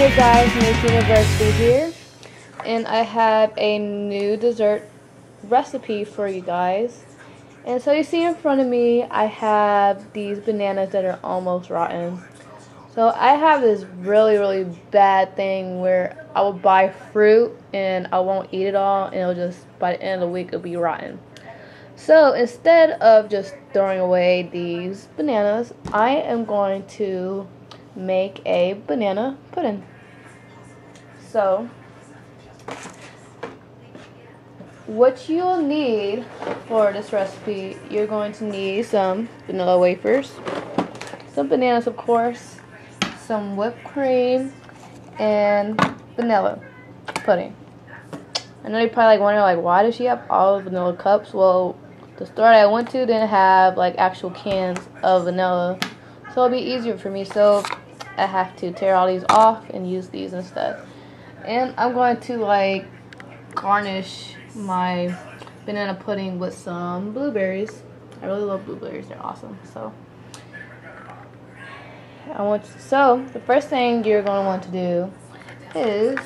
Hey guys, Miss University here, and I have a new dessert recipe for you guys. And so you see in front of me, I have these bananas that are almost rotten. So I have this really bad thing where I will buy fruit and I won't eat it all, and it'll just, by the end of the week, it'll be rotten. So instead of just throwing away these bananas, I am going to make a banana pudding. So what you'll need for this recipe, you're going to need some vanilla wafers, some bananas of course, some whipped cream, and vanilla pudding. I know you're probably wondering why does she have all the vanilla cups? Well, the store that I went to didn't have actual cans of vanilla, so it'll be easier for me, so I have to tear all these off and use these instead. And I'm going to garnish my banana pudding with some blueberries. I really love blueberries, they're awesome. So the first thing you're going to want to do is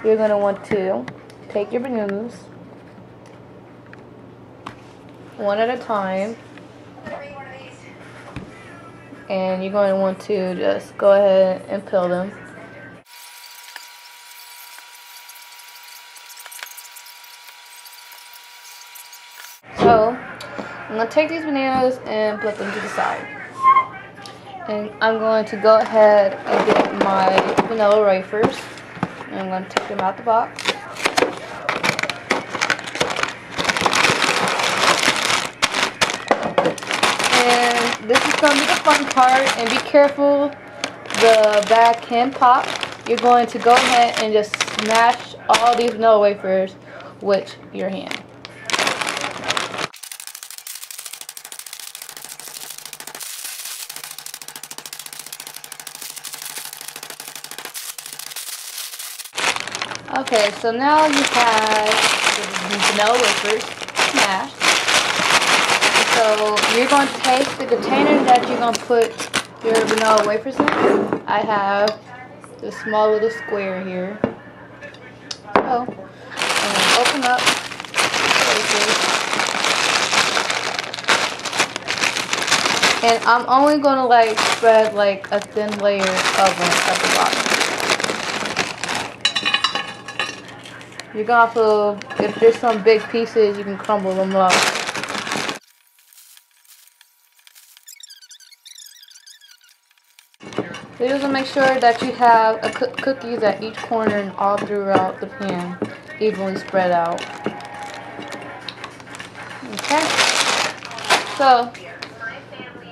you're going to want to take your bananas one at a time, and you're going to want to just go ahead and peel them. So I'm going to take these bananas and put them to the side. And I'm going to go ahead and get my vanilla wafers. And I'm going to take them out the box. And this is going to be the fun part. And be careful, the bag can pop. You're going to go ahead and just smash all these vanilla wafers with your hand. Okay, so now you have the vanilla wafers smashed. So you're going to take the container that you're going to put your vanilla wafers in. I have this small little square here. So I'm going to open up the wafers. And I'm only going to spread a thin layer of them at the bottom. You can also, if there's some big pieces, you can crumble them up. So you also make sure that you have cookies at each corner and all throughout the pan, evenly spread out. Okay. So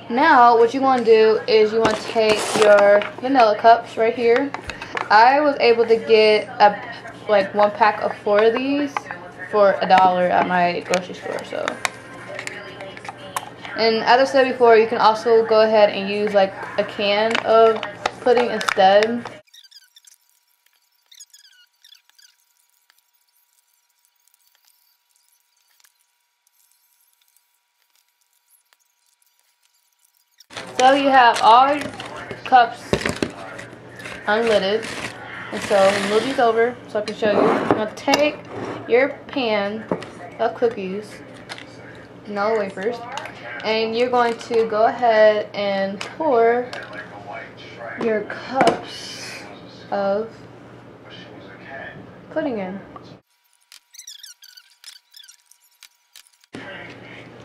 now what you want to do is you want to take your vanilla cups right here. I was able to get one pack of 4 of these for $1 at my grocery store. So, and as I said before, you can also go ahead and use a can of pudding instead. So you have all your cups unlidded. And so move these over so I can show you. Now take your pan of cookies, vanilla wafers, and you're going to go ahead and pour your cups of pudding in.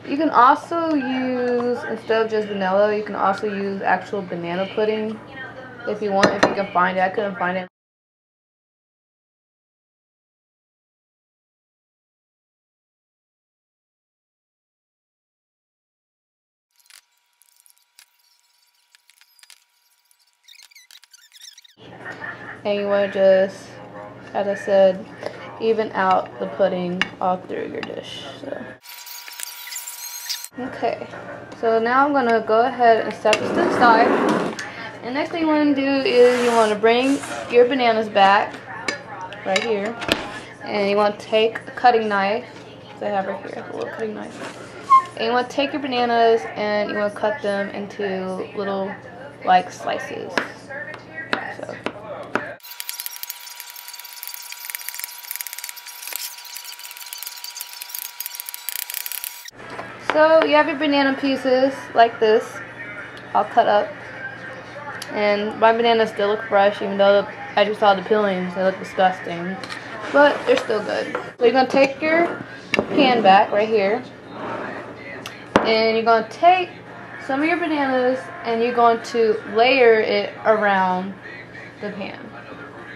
You can also use, instead of just vanilla, you can also use actual banana pudding if you want, if you can find it. I couldn't find it. And you want to just, as I said, even out the pudding all through your dish. So. Okay, so now I'm going to go ahead and set this to the side. And next thing you want to do is you want to bring your bananas back, right here. And you want to take a cutting knife, that I have right here, a little cutting knife. And you want to take your bananas and you want to cut them into little slices. So So you have your banana pieces like this, all cut up. And my bananas still look fresh, even though, as you saw the peelings, they look disgusting. But they're still good. So you're going to take your pan back right here. And you're going to take some of your bananas and you're going to layer it around the pan.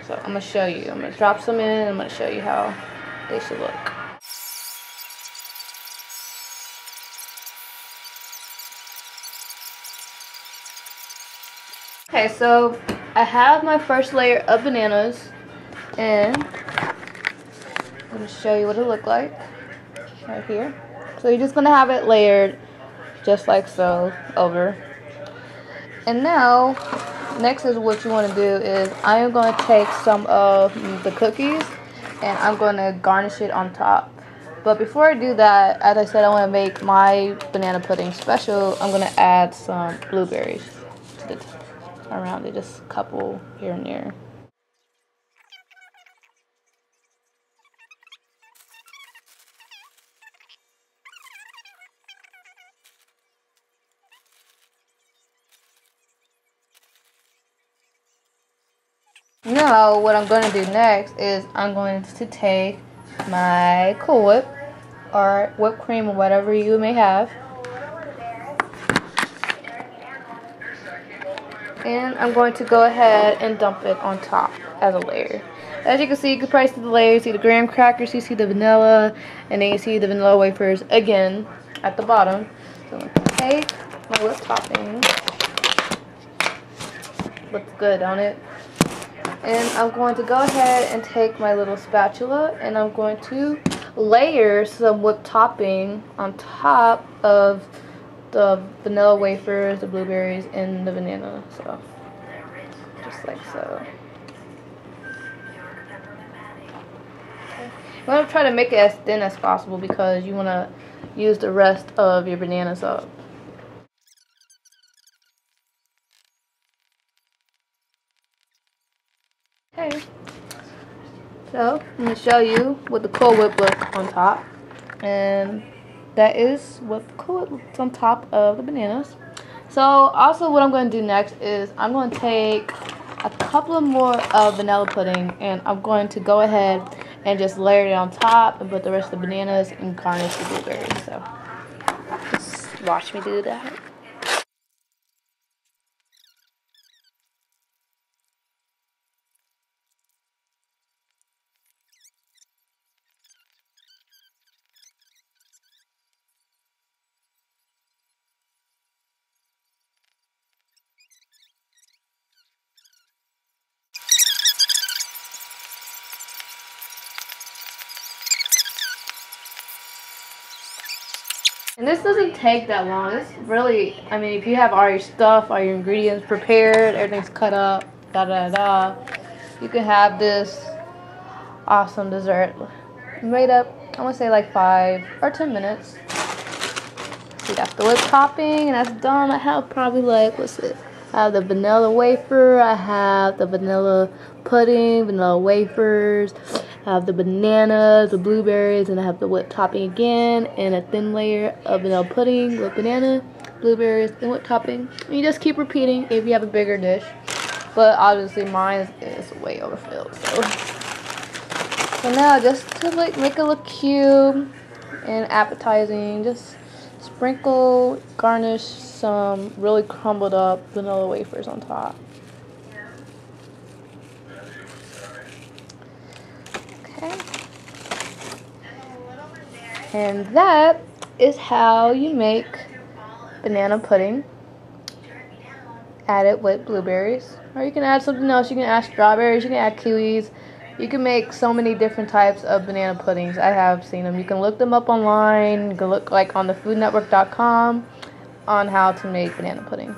So I'm going to show you. I'm going to drop some in and I'm going to show you how they should look. Okay, so I have my first layer of bananas, and I'm going to show you what it looked like right here. So you're just going to have it layered just like so over. And now, next is what you want to do is I am going to take some of the cookies and I'm going to garnish it on top. But before I do that, as I said, I want to make my banana pudding special. I'm going to add some blueberries to the top. Around it, just a couple here and there. Now what I'm going to do next is I'm going to take my Cool Whip or whipped cream or whatever you may have, and I'm going to go ahead and dump it on top as a layer. As you can see, you can probably see the layers. You see the graham crackers, you see the vanilla, and then you see the vanilla wafers again at the bottom. So I'm going to take my whipped topping. Looks good on it. And I'm going to go ahead and take my little spatula and I'm going to layer some whipped topping on top of the vanilla wafers, the blueberries, and the banana. So, just like so. You want to try to make it as thin as possible because you want to use the rest of your bananas up. Okay, so I'm going to show you what the Cool Whip looks on top, and that is what the Cool Whip looks on top of the bananas. So also what I'm going to do next is I'm going to take a couple more of vanilla pudding and I'm going to go ahead and just layer it on top and put the rest of the bananas and garnish the blueberries. So just watch me do that. And this doesn't take that long. It's really, I mean, if you have all your stuff, all your ingredients prepared, everything's cut up, you can have this awesome dessert made up, I want to say like 5 or 10 minutes. See, that's the whipped topping, and that's done. I have probably like, what's it? I have the vanilla wafer, I have the vanilla pudding, vanilla wafers, I have the bananas, the blueberries, and I have the whipped topping again, and a thin layer of vanilla pudding with banana, blueberries, and whipped topping. And you just keep repeating if you have a bigger dish. But obviously mine is way overfilled. So now just to like make it look cute and appetizing, just sprinkle, garnish some really crumbled up vanilla wafers on top. Okay. And that is how you make banana pudding. Add it with blueberries. Or you can add something else. You can add strawberries, you can add kiwis. You can make so many different types of banana puddings. I have seen them. You can look them up online. You can look like on thefoodnetwork.com on how to make banana pudding.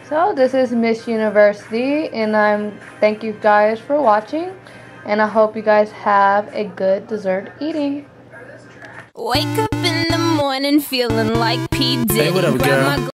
So this is Miss University, and thank you guys for watching, and I hope you guys have a good dessert eating. Wake up in the morning feeling like P. Diddy. Hey, what up, girl?